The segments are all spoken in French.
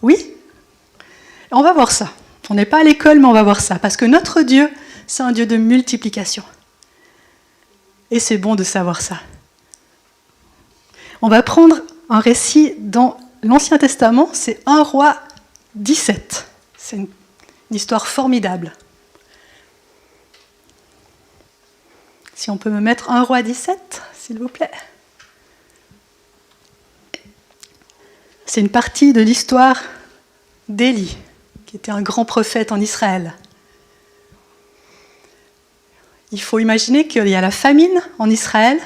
Oui? On va voir ça. On n'est pas à l'école, mais on va voir ça. Parce que notre Dieu, c'est un Dieu de multiplication. Et c'est bon de savoir ça. On va prendre un récit dans l'Ancien Testament, c'est 1 Roi 17. C'est une histoire formidable. Si on peut me mettre 1 Roi 17, s'il vous plaît. C'est une partie de l'histoire d'Élie, qui était un grand prophète en Israël. Il faut imaginer qu'il y a la famine en Israël.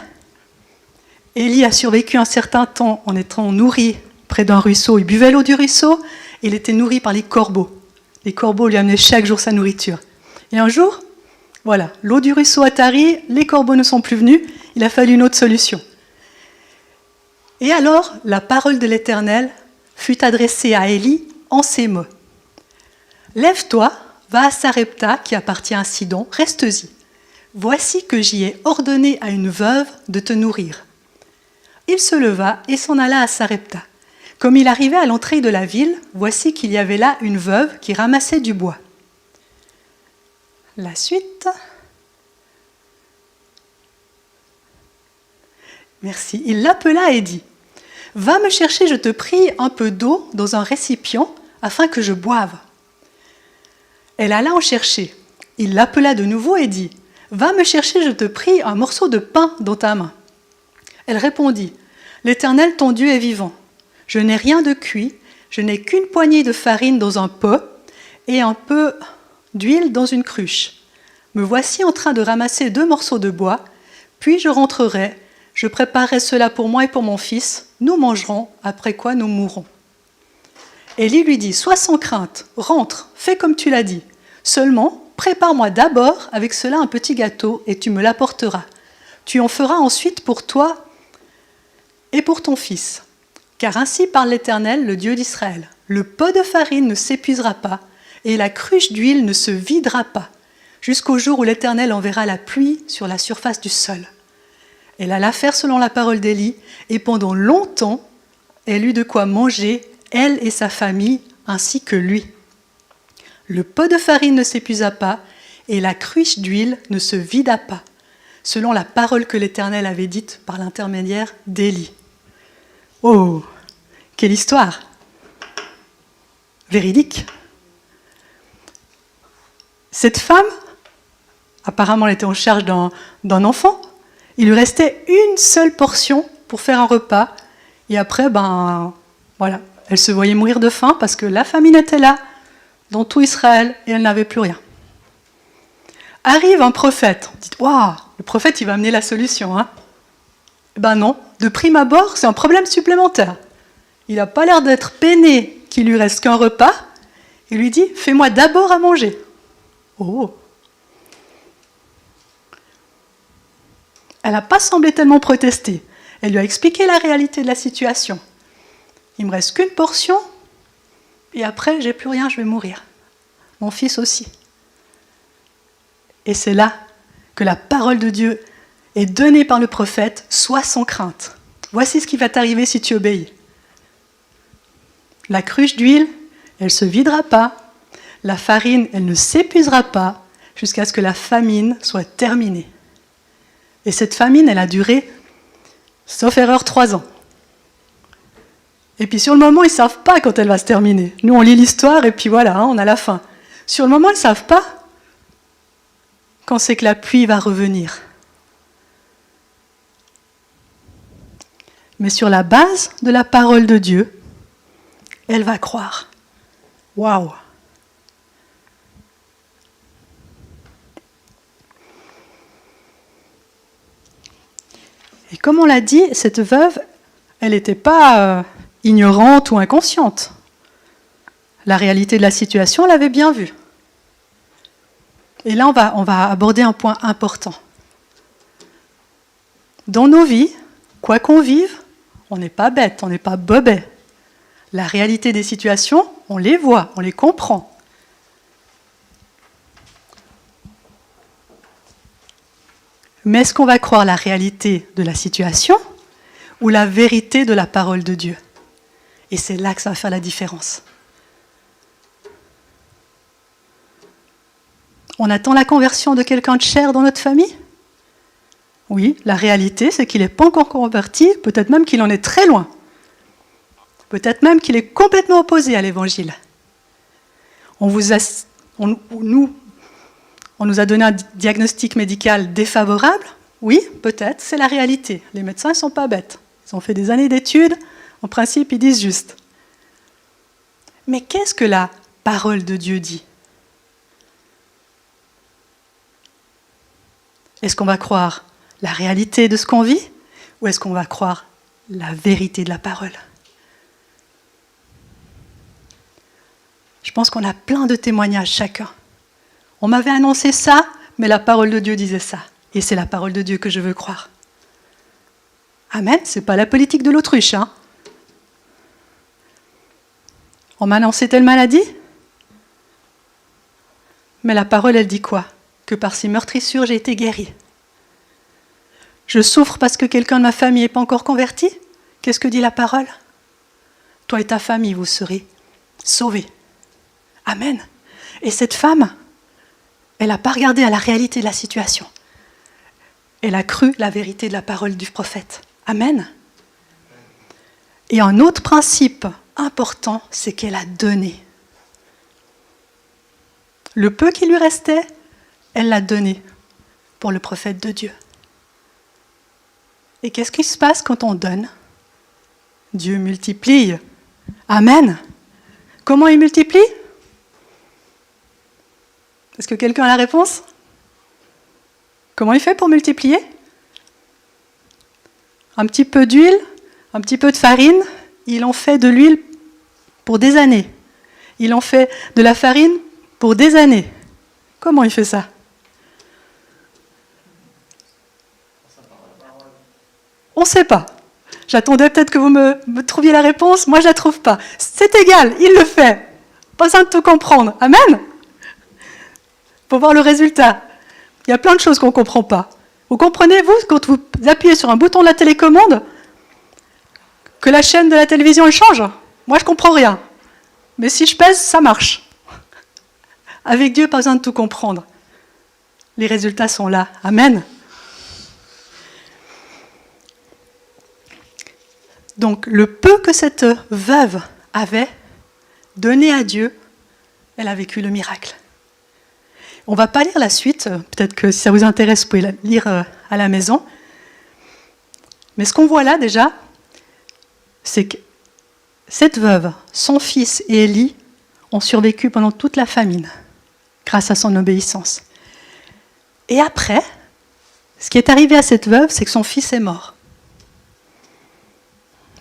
Élie a survécu un certain temps en étant nourri près d'un ruisseau. Il buvait l'eau du ruisseau et il était nourri par les corbeaux. Les corbeaux lui amenaient chaque jour sa nourriture. Et un jour, voilà, l'eau du ruisseau a tari, les corbeaux ne sont plus venus, il a fallu une autre solution. Et alors, la parole de l'Éternel fut adressée à Élie en ces mots. « Lève-toi, va à Sarepta, qui appartient à Sidon, reste-y. Voici que j'y ai ordonné à une veuve de te nourrir. » Il se leva et s'en alla à Sarepta. Comme il arrivait à l'entrée de la ville, voici qu'il y avait là une veuve qui ramassait du bois. La suite. Merci. Il l'appela et dit « Va me chercher, je te prie, un peu d'eau dans un récipient afin que je boive. » Elle alla en chercher. Il l'appela de nouveau et dit « Va me chercher, je te prie, un morceau de pain dans ta main. » Elle répondit « L'Éternel, ton Dieu, est vivant. Je n'ai rien de cuit, je n'ai qu'une poignée de farine dans un pot et un peu d'huile dans une cruche. Me voici en train de ramasser 2 morceaux de bois, puis je rentrerai, je préparerai cela pour moi et pour mon fils, nous mangerons, après quoi nous mourrons. » Élie lui dit « Sois sans crainte, rentre, fais comme tu l'as dit. Seulement, prépare-moi d'abord avec cela un petit gâteau et tu me l'apporteras. Tu en feras ensuite pour toi et pour ton fils. Car ainsi parle l'Éternel, le Dieu d'Israël. Le pot de farine ne s'épuisera pas et la cruche d'huile ne se videra pas, jusqu'au jour où l'Éternel enverra la pluie sur la surface du sol. » Elle alla faire selon la parole d'Élie, et pendant longtemps, elle eut de quoi manger, elle et sa famille, ainsi que lui. Le pot de farine ne s'épuisa pas, et la cruche d'huile ne se vida pas, selon la parole que l'Éternel avait dite par l'intermédiaire d'Élie. Oh, quelle histoire! Véridique. Cette femme, apparemment elle était en charge d'un enfant, il lui restait une seule portion pour faire un repas, et après, voilà, elle se voyait mourir de faim parce que la famine était là, dans tout Israël, et elle n'avait plus rien. Arrive un prophète, on dit « Waouh, le prophète il va amener la solution, hein ?» Ben non, de prime abord, c'est un problème supplémentaire. Il n'a pas l'air d'être peiné qu'il lui reste qu'un repas. Il lui dit « Fais-moi d'abord à manger. » Oh. Elle n'a pas semblé tellement protester. Elle lui a expliqué la réalité de la situation. Il me reste qu'une portion, et après, j'ai plus rien, je vais mourir. Mon fils aussi. Et c'est là que la parole de Dieu est donnée par le prophète, sois sans crainte. Voici ce qui va t'arriver si tu obéis. La cruche d'huile, elle ne se videra pas. La farine, elle ne s'épuisera pas jusqu'à ce que la famine soit terminée. Et cette famine, elle a duré, sauf erreur, 3 ans. Et puis sur le moment, ils ne savent pas quand elle va se terminer. Nous, on lit l'histoire et puis voilà, on a la fin. Sur le moment, ils ne savent pas quand c'est que la pluie va revenir. Mais sur la base de la parole de Dieu, elle va croire. Waouh! Et comme on l'a dit, cette veuve, elle n'était pas ignorante ou inconsciente. La réalité de la situation, elle l'avait bien vue. Et là, on va aborder un point important. Dans nos vies, quoi qu'on vive, on n'est pas bête, on n'est pas bobet. La réalité des situations, on les voit, on les comprend. Mais est-ce qu'on va croire la réalité de la situation ou la vérité de la parole de Dieu? Et c'est là que ça va faire la différence. On attend la conversion de quelqu'un de cher dans notre famille? Oui, la réalité, c'est qu'il n'est pas encore converti, peut-être même qu'il en est très loin. Peut-être même qu'il est complètement opposé à l'Évangile. On nous a donné un diagnostic médical défavorable? Oui, peut-être, c'est la réalité. Les médecins ne sont pas bêtes. Ils ont fait des années d'études, en principe, ils disent juste. Mais qu'est-ce que la parole de Dieu dit? Est-ce qu'on va croire la réalité de ce qu'on vit, ou est-ce qu'on va croire la vérité de la parole? Je pense qu'on a plein de témoignages chacun. On m'avait annoncé ça, mais la parole de Dieu disait ça. Et c'est la parole de Dieu que je veux croire. Amen, c'est pas la politique de l'autruche, hein. On m'a annoncé telle maladie, mais la parole, elle dit quoi? Que par ces meurtrissures, j'ai été guéri. Je souffre parce que quelqu'un de ma famille n'est pas encore converti? Qu'est-ce que dit la parole? Toi et ta famille, vous serez sauvés. Amen. Et cette femme, elle n'a pas regardé à la réalité de la situation. Elle a cru la vérité de la parole du prophète. Amen. Et un autre principe important, c'est qu'elle a donné. Le peu qui lui restait, elle l'a donné pour le prophète de Dieu. Et qu'est-ce qui se passe quand on donne? Dieu multiplie. Amen. Comment il multiplie? Est-ce que quelqu'un a la réponse? Comment il fait pour multiplier? Un petit peu d'huile, un petit peu de farine, il en fait de l'huile pour des années. Il en fait de la farine pour des années. Comment il fait ça? On ne sait pas. J'attendais peut-être que vous me trouviez la réponse. Moi, je ne la trouve pas. C'est égal, il le fait. Pas besoin de tout comprendre. Amen. Pour voir le résultat. Il y a plein de choses qu'on ne comprend pas. Vous comprenez, vous, quand vous appuyez sur un bouton de la télécommande, que la chaîne de la télévision elle change? Moi, je ne comprends rien. Mais si je pèse, ça marche. Avec Dieu, pas besoin de tout comprendre. Les résultats sont là. Amen. Donc, le peu que cette veuve avait donné à Dieu, elle a vécu le miracle. On ne va pas lire la suite, peut-être que si ça vous intéresse, vous pouvez la lire à la maison. Mais ce qu'on voit là déjà, c'est que cette veuve, son fils et Élie ont survécu pendant toute la famine, grâce à son obéissance. Et après, ce qui est arrivé à cette veuve, c'est que son fils est mort.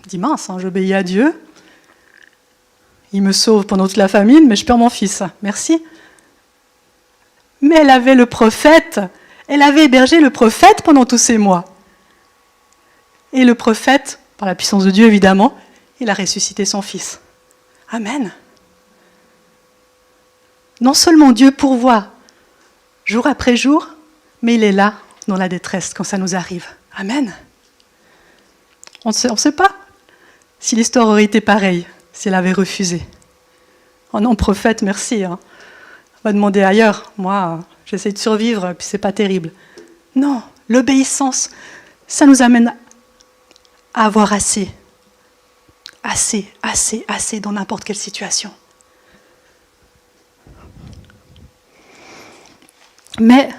Elle dit, mince, hein, j'obéis à Dieu, il me sauve pendant toute la famine, mais je perds mon fils. Merci. Mais elle avait le prophète, elle avait hébergé le prophète pendant tous ces mois. Et le prophète, par la puissance de Dieu évidemment, il a ressuscité son fils. Amen. Non seulement Dieu pourvoit jour après jour, mais il est là dans la détresse quand ça nous arrive. Amen. On ne sait pas si l'histoire aurait été pareille, si elle avait refusé. Oh non, prophète, merci. Hein. On va demander ailleurs. Moi, j'essaie de survivre, puis c'est pas terrible. Non, l'obéissance, ça nous amène à avoir assez. Assez, assez, assez dans n'importe quelle situation. Mais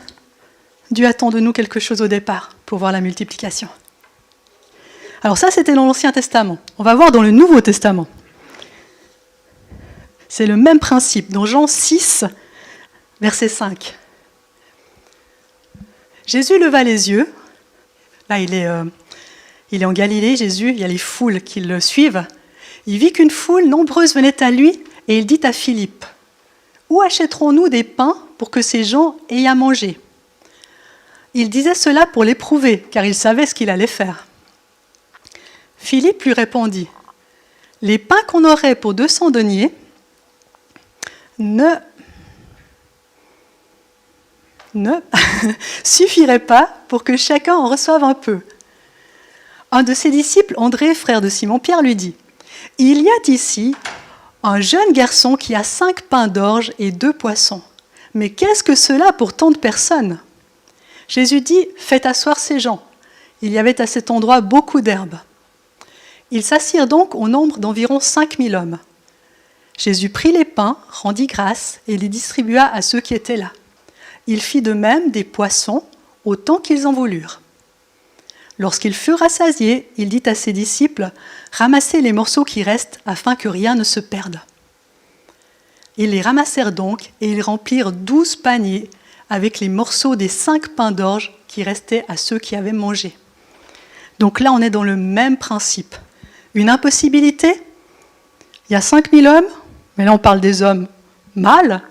Dieu attend de nous quelque chose au départ pour voir la multiplication. Alors ça, c'était dans l'Ancien Testament. On va voir dans le Nouveau Testament. C'est le même principe, dans Jean 6, verset 5. Jésus leva les yeux. Là, il est en Galilée, Jésus, il y a les foules qui le suivent. Il vit qu'une foule nombreuse venait à lui et il dit à Philippe, « Où achèterons-nous des pains pour que ces gens aient à manger ?» Il disait cela pour l'éprouver, car il savait ce qu'il allait faire. Philippe lui répondit, « Les pains qu'on aurait pour 200 deniers ne suffiraient pas pour que chacun en reçoive un peu. » Un de ses disciples, André, frère de Simon-Pierre, lui dit, « Il y a ici un jeune garçon qui a 5 pains d'orge et 2 poissons. Mais qu'est-ce que cela pour tant de personnes ? Jésus dit, faites asseoir ces gens. Il y avait à cet endroit beaucoup d'herbes. Ils s'assirent donc au nombre d'environ 5000 hommes. Jésus prit les pains, rendit grâce et les distribua à ceux qui étaient là. Il fit de même des poissons, autant qu'ils en voulurent. Lorsqu'ils furent rassasiés, il dit à ses disciples, « Ramassez les morceaux qui restent afin que rien ne se perde. » Ils les ramassèrent donc et ils remplirent 12 paniers avec les morceaux des 5 pains d'orge qui restaient à ceux qui avaient mangé. Donc là, on est dans le même principe. Une impossibilité, il y a 5000 hommes, mais là on parle des hommes mâles,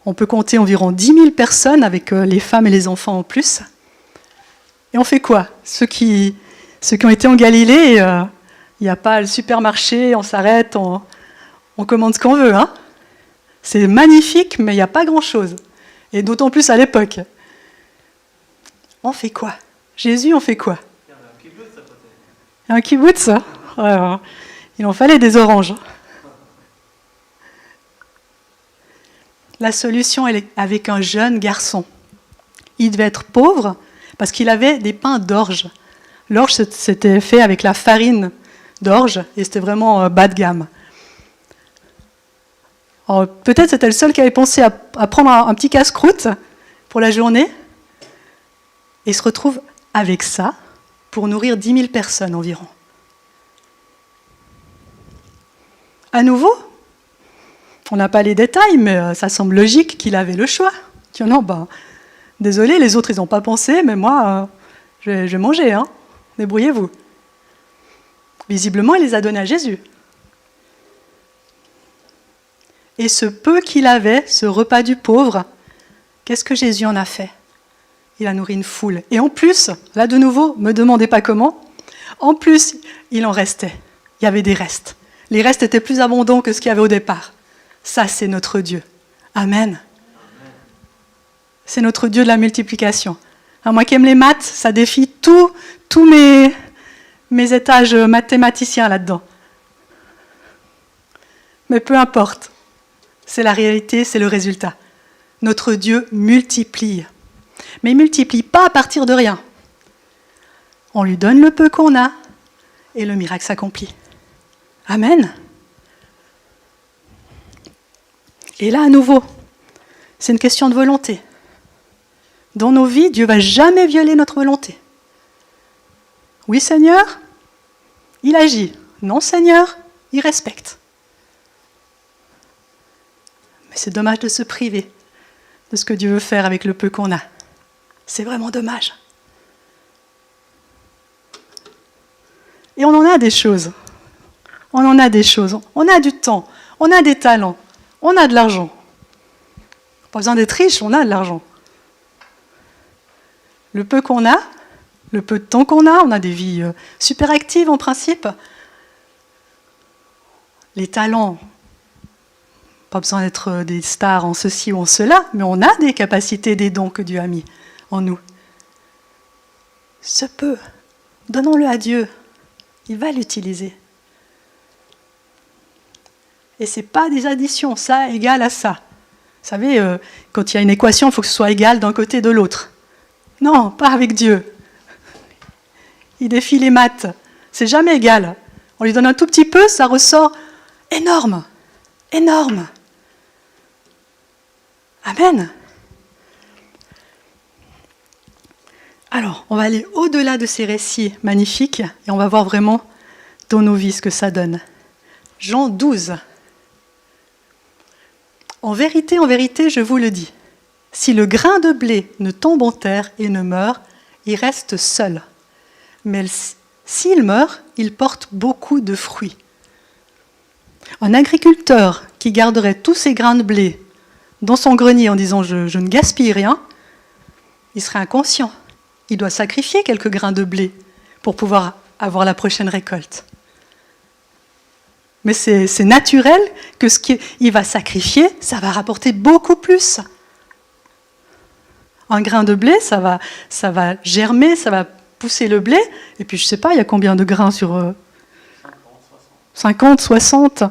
on peut compter environ 10 000 personnes avec les femmes et les enfants en plus. Et on fait quoi ? Ceux qui ont été en Galilée, il n'y a pas le supermarché, on s'arrête, on commande ce qu'on veut. Hein ? C'est magnifique, mais il n'y a pas grand-chose. Et d'autant plus à l'époque. On fait quoi ? Jésus, on fait quoi ? Il y a un kibbutz à côté. Un kibbutz ? Ouais, il en fallait des oranges. La solution, elle est avec un jeune garçon. Il devait être pauvre parce qu'il avait des pains d'orge. L'orge, c'était fait avec la farine d'orge et c'était vraiment bas de gamme. Alors, peut-être c'était le seul qui avait pensé à prendre un petit casse-croûte pour la journée et se retrouve avec ça pour nourrir 10 000 personnes environ. À nouveau, on n'a pas les détails, mais ça semble logique qu'il avait le choix. Tiens, non, désolé, les autres, ils n'ont pas pensé, mais moi, je vais manger, hein. Débrouillez-vous. Visiblement, il les a donnés à Jésus. Et ce peu qu'il avait, ce repas du pauvre, qu'est-ce que Jésus en a fait ? Il a nourri une foule. Et en plus, là de nouveau, ne me demandez pas comment, en plus, il en restait. Il y avait des restes. Les restes étaient plus abondants que ce qu'il y avait au départ. Ça, c'est notre Dieu. Amen. C'est notre Dieu de la multiplication. Alors, moi qui aime les maths, ça défie tous mes étages mathématiciens là-dedans. Mais peu importe. C'est la réalité, c'est le résultat. Notre Dieu multiplie. Mais il ne multiplie pas à partir de rien. On lui donne le peu qu'on a et le miracle s'accomplit. Amen. Et là, à nouveau, c'est une question de volonté. Dans nos vies, Dieu ne va jamais violer notre volonté. Oui, Seigneur, il agit. Non, Seigneur, il respecte. Mais c'est dommage de se priver de ce que Dieu veut faire avec le peu qu'on a. C'est vraiment dommage. Et on en a des choses. On en a des choses. On a du temps. On a des talents. On a de l'argent. Pas besoin d'être riche, on a de l'argent. Le peu qu'on a, le peu de temps qu'on a, on a des vies super actives en principe. Les talents, pas besoin d'être des stars en ceci ou en cela, mais on a des capacités, des dons que Dieu a mis en nous. Ce peu, donnons-le à Dieu. Il va l'utiliser. Et ce n'est pas des additions, ça égale à ça. Vous savez, quand il y a une équation, il faut que ce soit égal d'un côté et de l'autre. Non, pas avec Dieu. Il défie les maths. C'est jamais égal. On lui donne un tout petit peu, ça ressort énorme. Énorme. Amen. Alors, on va aller au-delà de ces récits magnifiques et on va voir vraiment dans nos vies ce que ça donne. Jean 12. En vérité, je vous le dis, si le grain de blé ne tombe en terre et ne meurt, il reste seul. Mais s'il meurt, il porte beaucoup de fruits. Un agriculteur qui garderait tous ses grains de blé dans son grenier en disant « je ne gaspille rien », il serait inconscient. Il doit sacrifier quelques grains de blé pour pouvoir avoir la prochaine récolte. Mais c'est naturel que ce qu'il va sacrifier, ça va rapporter beaucoup plus. Un grain de blé, ça va germer, ça va pousser le blé. Et puis, je ne sais pas, il y a combien de grains sur 50, 60.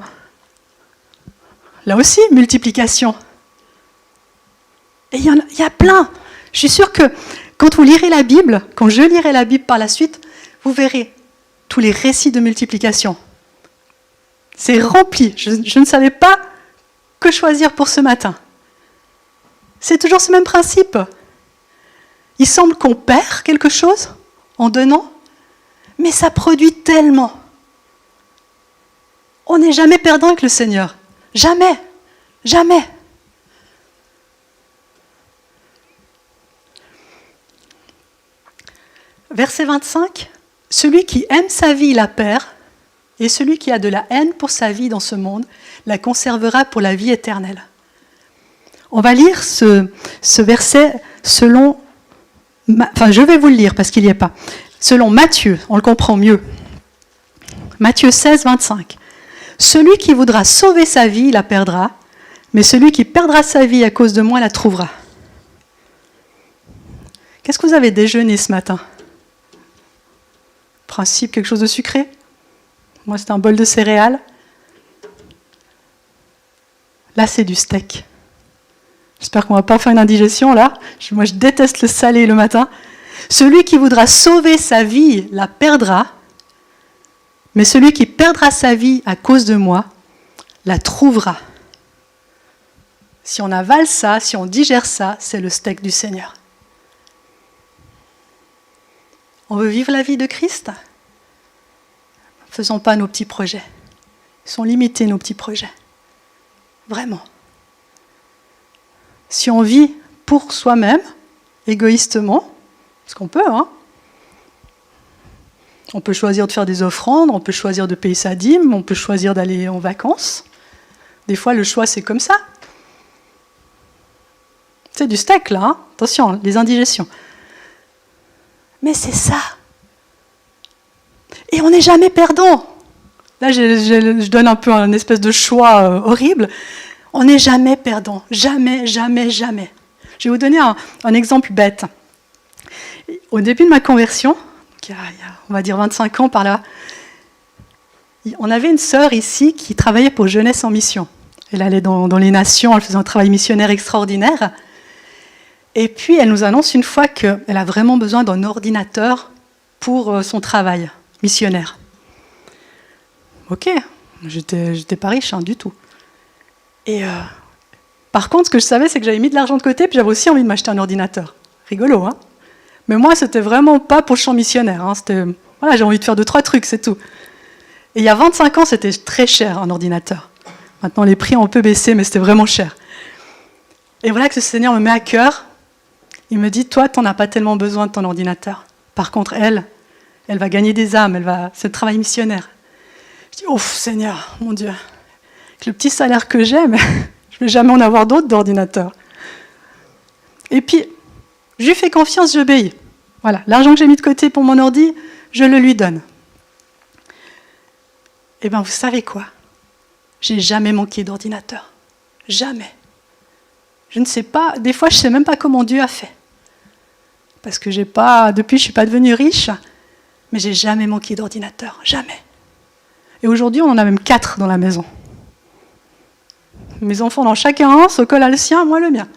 Là aussi, multiplication. Et il y a plein. Je suis sûre que quand vous lirez la Bible, quand je lirai la Bible par la suite, vous verrez tous les récits de multiplication. C'est rempli. Je ne savais pas que choisir pour ce matin. C'est toujours ce même principe. Il semble qu'on perd quelque chose en donnant, mais ça produit tellement. On n'est jamais perdant avec le Seigneur. Jamais. Jamais. Verset 25. Celui qui aime sa vie la perd, et celui qui a de la haine pour sa vie dans ce monde la conservera pour la vie éternelle. On va lire ce verset selon... Enfin, je vais vous le lire parce qu'il n'y est pas. Selon Matthieu, on le comprend mieux. Matthieu 16, 25. Celui qui voudra sauver sa vie la perdra, mais celui qui perdra sa vie à cause de moi la trouvera. Qu'est-ce que vous avez déjeuné ce matin ? Principe, quelque chose de sucré ? Moi, c'est un bol de céréales. Là, c'est du steak. J'espère qu'on ne va pas faire une indigestion, là. Moi, je déteste le salé le matin. Celui qui voudra sauver sa vie la perdra, mais celui qui perdra sa vie à cause de moi la trouvera. Si on avale ça, si on digère ça, c'est le steak du Seigneur. On veut vivre la vie de Christ ? Faisons pas nos petits projets. Ils sont limités, nos petits projets. Vraiment. Si on vit pour soi-même, égoïstement, parce qu'on peut, hein. On peut choisir de faire des offrandes, on peut choisir de payer sa dîme, on peut choisir d'aller en vacances. Des fois, le choix, c'est comme ça. C'est du steak, là. Hein. Attention, les indigestions. Mais c'est ça. Et on n'est jamais perdant. Là, je donne un peu un espèce de choix horrible. On n'est jamais perdant. Jamais, jamais, jamais. Je vais vous donner un exemple bête. Au début de ma conversion, il y a, on va dire 25 ans par là, on avait une sœur ici qui travaillait pour Jeunesse en Mission. Elle allait dans les nations, elle faisait un travail missionnaire extraordinaire. Et puis, elle nous annonce une fois qu'elle a vraiment besoin d'un ordinateur pour son travail missionnaire. Ok, j'étais pas riche, hein, du tout. Et par contre, ce que je savais, c'est que j'avais mis de l'argent de côté, puis j'avais aussi envie de m'acheter un ordinateur. Rigolo, hein ? Mais moi, c'était vraiment pas pour le champ missionnaire. Hein. Voilà, j'ai envie de faire 2-3 trucs, c'est tout. Et il y a 25 ans, c'était très cher, un ordinateur. Maintenant, les prix ont un peu baissé, mais c'était vraiment cher. Et voilà que le Seigneur me met à cœur. Il me dit, toi, tu n'en as pas tellement besoin de ton ordinateur. Par contre, elle va gagner des âmes, c'est le travail missionnaire. Je dis, ouf, Seigneur, mon Dieu, avec le petit salaire que j'ai, mais je ne vais jamais en avoir d'autres d'ordinateur. Et puis, je lui fais confiance, j'obéis. Voilà, l'argent que j'ai mis de côté pour mon ordi, je le lui donne. Eh bien, vous savez quoi ? J'ai jamais manqué d'ordinateur. Jamais. Je ne sais pas, des fois, je ne sais même pas comment Dieu a fait. Parce que depuis, je ne suis pas devenue riche, mais j'ai jamais manqué d'ordinateur. Jamais. Et aujourd'hui, on en a même 4 dans la maison. Mes enfants en ont chacun un, Sokol a le sien, moi le mien.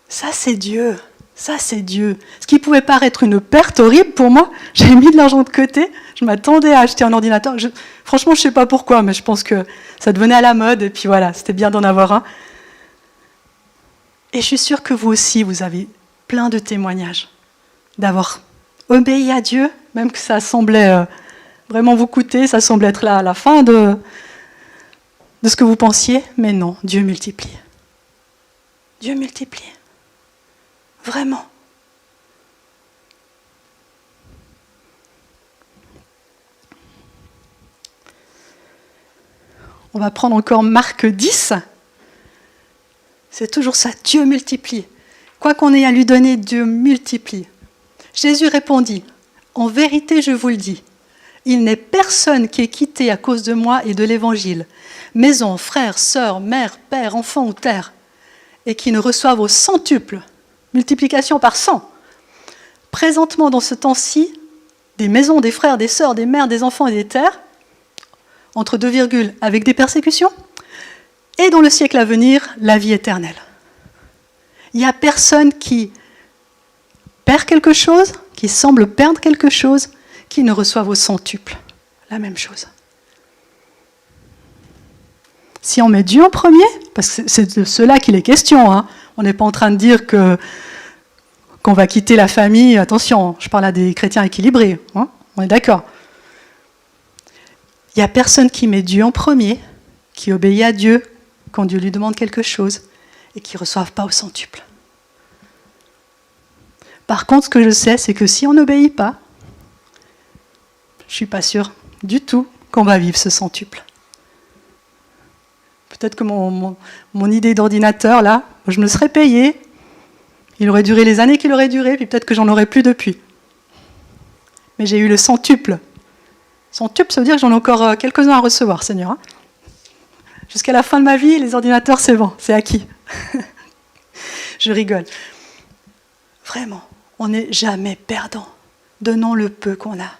Ça, c'est Dieu. Ça, c'est Dieu. Ce qui pouvait paraître une perte horrible pour moi, j'avais mis de l'argent de côté, je m'attendais à acheter un ordinateur. Franchement, je ne sais pas pourquoi, mais je pense que ça devenait à la mode, et puis voilà, c'était bien d'en avoir un. Et je suis sûre que vous aussi, vous avez plein de témoignages d'avoir obéi à Dieu, même que ça semblait vraiment vous coûter, ça semblait être la fin de ce que vous pensiez, mais non, Dieu multiplie. Dieu multiplie. Vraiment. On va prendre encore Marc 10. C'est toujours ça, Dieu multiplie. Quoi qu'on ait à lui donner, Dieu multiplie. Jésus répondit, « En vérité, je vous le dis, il n'est personne qui est quitté à cause de moi et de l'Évangile, maison, frères, sœurs, mère, père, enfant ou terre, et qui ne reçoivent au centuple, multiplication par 100. Présentement, dans ce temps-ci, des maisons, des frères, des sœurs, des mères, des enfants et des terres, entre 2 virgules, avec des persécutions, et dans le siècle à venir, la vie éternelle. Il n'y a personne qui perd quelque chose, qui semble perdre quelque chose, qui ne reçoive au centuple la même chose. Si on met Dieu en premier, parce que c'est de cela qu'il est question, hein. On n'est pas en train de dire qu'on va quitter la famille, attention, je parle à des chrétiens équilibrés, hein, on est d'accord. Il n'y a personne qui met Dieu en premier, qui obéit à Dieu quand Dieu lui demande quelque chose et qui ne reçoive pas au centuple. Par contre, ce que je sais, c'est que si on n'obéit pas, je ne suis pas sûre du tout qu'on va vivre ce centuple. Peut-être que mon idée d'ordinateur, là, je me serais payé, il aurait duré les années qu'il aurait duré, puis peut-être que j'en aurais plus depuis. Mais j'ai eu le centuple. Centuple, ça veut dire que j'en ai encore quelques-uns à recevoir, Seigneur. Hein. Jusqu'à la fin de ma vie, les ordinateurs, c'est bon, c'est acquis. Je rigole. Vraiment, on n'est jamais perdant. Donnons le peu qu'on a.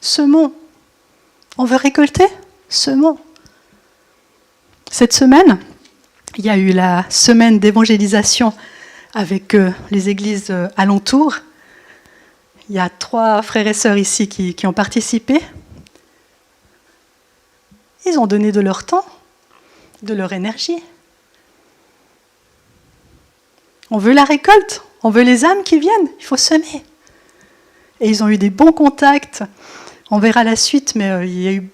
Semons. On veut récolter? Semons. Cette semaine, il y a eu la semaine d'évangélisation avec les églises alentours. Il y a 3 frères et sœurs ici qui ont participé. Ils ont donné de leur temps, de leur énergie. On veut la récolte, on veut les âmes qui viennent, il faut semer. Et ils ont eu des bons contacts. On verra la suite, mais il y a eu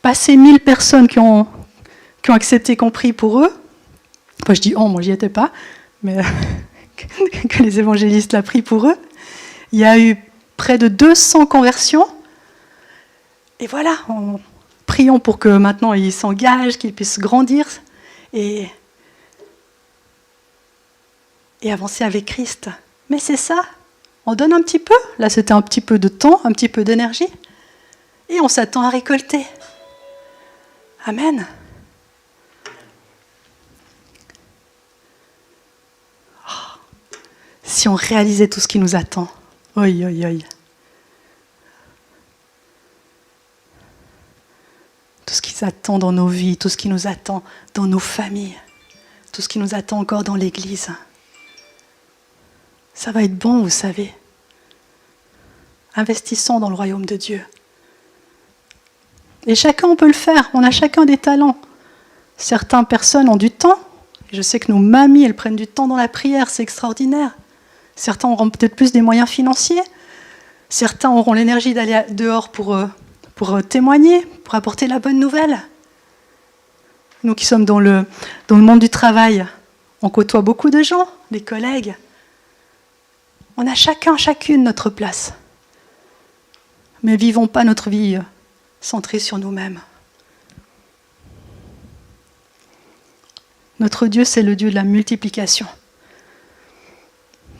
passé 1000 personnes qui ont accepté qu'on prie pour eux. Enfin, je dis « oh », moi j'y étais pas, mais que les évangélistes l'ont pris pour eux. Il y a eu près de 200 conversions. Et voilà, prions pour que maintenant ils s'engagent, qu'ils puissent grandir et avancer avec Christ. Mais c'est ça, on donne un petit peu. Là, c'était un petit peu de temps, un petit peu d'énergie. Et on s'attend à récolter. Amen. Oh, si on réalisait tout ce qui nous attend. Oi, oi, oi. Tout ce qui nous attend dans nos vies, tout ce qui nous attend dans nos familles, tout ce qui nous attend encore dans l'Église. Ça va être bon, vous savez. Investissons dans le royaume de Dieu. Et chacun, on peut le faire. On a chacun des talents. Certaines personnes ont du temps. Je sais que nos mamies, elles prennent du temps dans la prière. C'est extraordinaire. Certains auront peut-être plus des moyens financiers. Certains auront l'énergie d'aller dehors pour témoigner, pour apporter la bonne nouvelle. Nous qui sommes dans le monde du travail, on côtoie beaucoup de gens, des collègues. On a chacune notre place. Mais vivons pas notre vie centrée sur nous-mêmes. Notre Dieu, c'est le Dieu de la multiplication.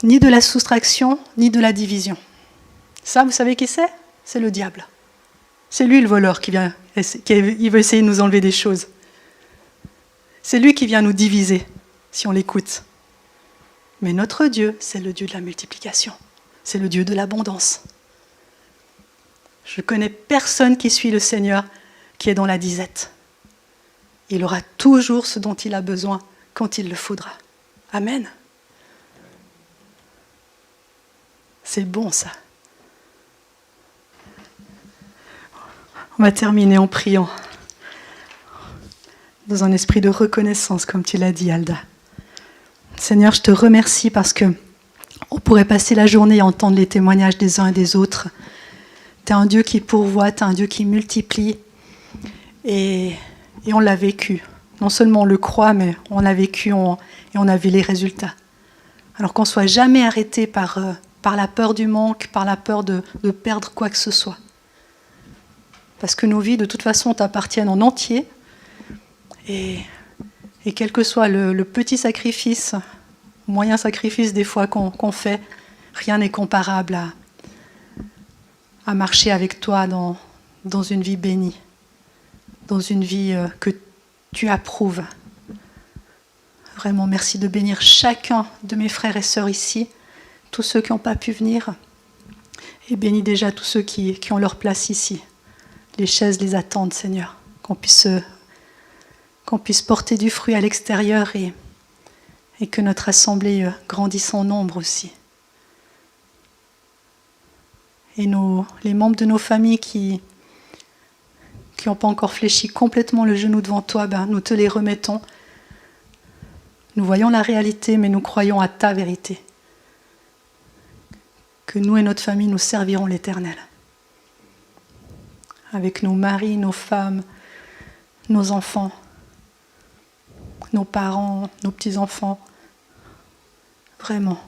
Ni de la soustraction, ni de la division. Ça, vous savez qui c'est? C'est le diable. C'est lui le voleur qui veut essayer de nous enlever des choses. C'est lui qui vient nous diviser, si on l'écoute. Mais notre Dieu, c'est le Dieu de la multiplication. C'est le Dieu de l'abondance. Je ne connais personne qui suit le Seigneur qui est dans la disette. Il aura toujours ce dont il a besoin quand il le faudra. Amen. C'est bon ça. On va terminer en priant. Dans un esprit de reconnaissance, comme tu l'as dit, Alda. Seigneur, je te remercie parce que on pourrait passer la journée à entendre les témoignages des uns et des autres. Tu es un Dieu qui pourvoit, tu es un Dieu qui multiplie. Et on l'a vécu. Non seulement on le croit, mais on l'a vécu et on a vu les résultats. Alors qu'on ne soit jamais arrêté par la peur du manque, par la peur de perdre quoi que ce soit. Parce que nos vies, de toute façon, t'appartiennent en entier. Et quel que soit le petit sacrifice, moyen sacrifice des fois qu'on fait, rien n'est comparable à marcher avec toi dans une vie bénie, dans une vie que tu approuves. Vraiment, merci de bénir chacun de mes frères et sœurs ici, tous ceux qui n'ont pas pu venir, et bénis déjà tous ceux qui ont leur place ici. Les chaises les attendent, Seigneur. qu'on puisse porter du fruit à l'extérieur et que notre assemblée grandisse en nombre aussi. Et les membres de nos familles qui n'ont pas encore fléchi complètement le genou devant toi, nous te les remettons. Nous voyons la réalité, mais nous croyons à ta vérité. Que nous et notre famille, nous servirons l'Éternel. Avec nos maris, nos femmes, nos enfants, nos parents, nos petits-enfants. Vraiment.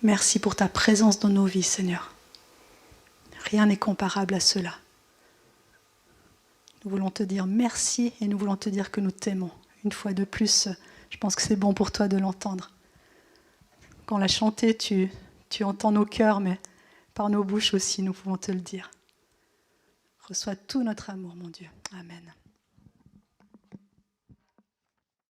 Merci pour ta présence dans nos vies, Seigneur. Rien n'est comparable à cela. Nous voulons te dire merci et nous voulons te dire que nous t'aimons. Une fois de plus, je pense que c'est bon pour toi de l'entendre. Quand on l'a chanté, tu entends nos cœurs, mais par nos bouches aussi, nous pouvons te le dire. Reçois tout notre amour, mon Dieu. Amen.